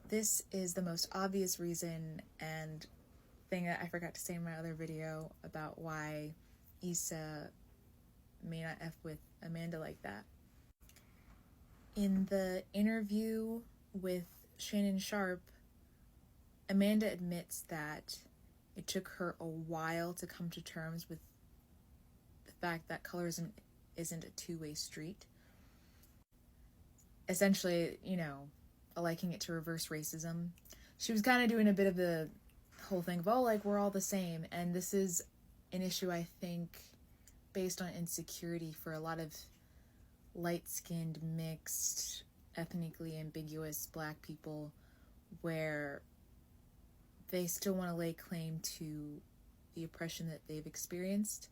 This is the most obvious reason and thing that I forgot to say in my other video about why Issa may not F with Amanda like that. In the interview with Shannon Sharp, Amanda admits that it took her a while to come to terms with the fact that colorism isn't a two-way street. Essentially, liking it to reverse racism. She was kind of doing a bit of the whole thing of, we're all the same. And this is an issue, I think, based on insecurity for a lot of light-skinned, mixed, ethnically ambiguous Black people, where they still want to lay claim to the oppression that they've experienced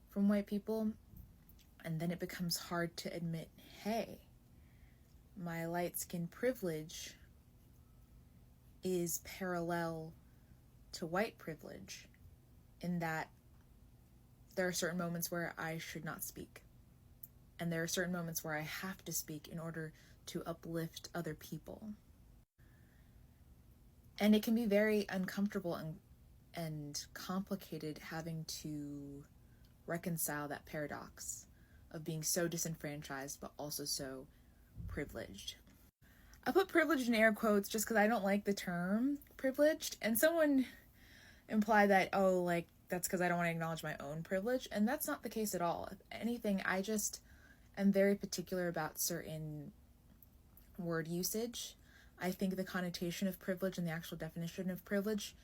from white people. And then it becomes hard to admit, hey, my light-skinned privilege is parallel to white privilege in that there are certain moments where I should not speak. And there are certain moments where I have to speak in order to uplift other people. And it can be very uncomfortable and complicated having to reconcile that paradox of being so disenfranchised but also so privileged. I put privileged in air quotes just because I don't like the term privileged, and someone implied that, that's because I don't want to acknowledge my own privilege, and that's not the case at all. If anything, I just am very particular about certain word usage. I think the connotation of privilege and the actual definition of privilege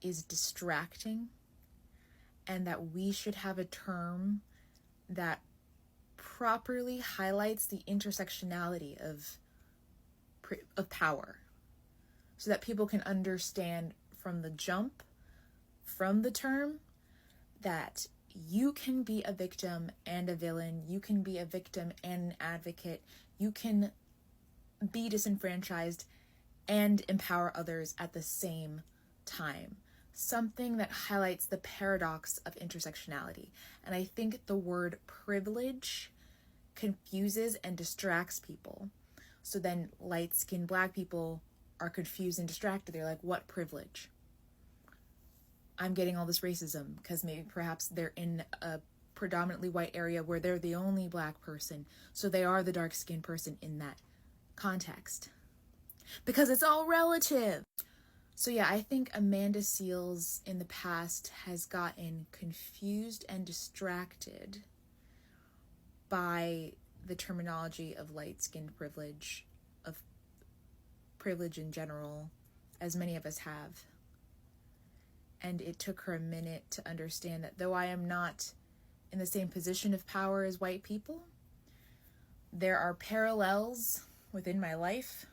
is distracting, and that we should have a term that properly highlights the intersectionality of power, so that people can understand from the jump, from the term, that you can be a victim and a villain, you can be a victim and an advocate, you can be disenfranchised and empower others at the same time. Something that highlights the paradox of intersectionality. And I think the word privilege confuses and distracts people. So then light-skinned Black people are confused and distracted. They're like, what privilege? I'm getting all this racism because perhaps they're in a predominantly white area where they're the only Black person. So they are the dark-skinned person in that context. Because it's all relative. So yeah, I think Amanda Seales in the past has gotten confused and distracted by the terminology of light-skinned privilege, of privilege in general, as many of us have. And it took her a minute to understand that though I am not in the same position of power as white people, there are parallels within my life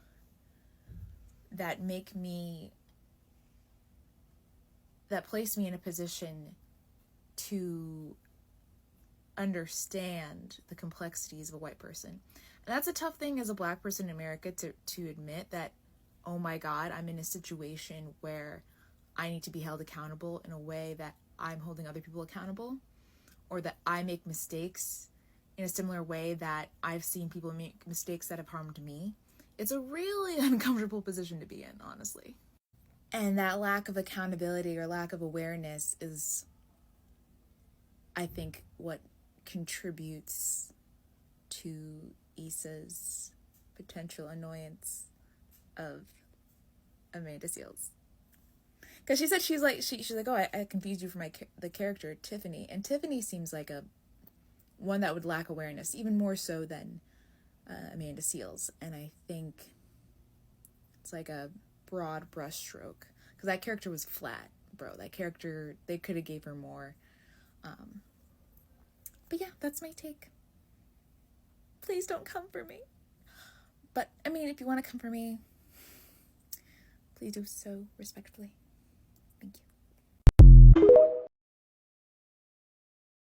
that place me in a position to understand the complexities of a white person. And that's a tough thing as a Black person in America to admit that, oh my God, I'm in a situation where I need to be held accountable in a way that I'm holding other people accountable, or that I make mistakes in a similar way that I've seen people make mistakes that have harmed me. It's a really uncomfortable position to be in, honestly. And that lack of accountability or lack of awareness is, I think, what contributes to Issa's potential annoyance of Amanda Seales. Because she said she's like, oh, I confused you for the character Tiffany, and Tiffany seems like one that would lack awareness even more so than Amanda Seales, and I think it's like a broad brushstroke because that character was flat, bro. That character, they could have gave her more. But yeah, that's my take. Please don't come for me. But if you want to come for me, please do so respectfully. Thank you.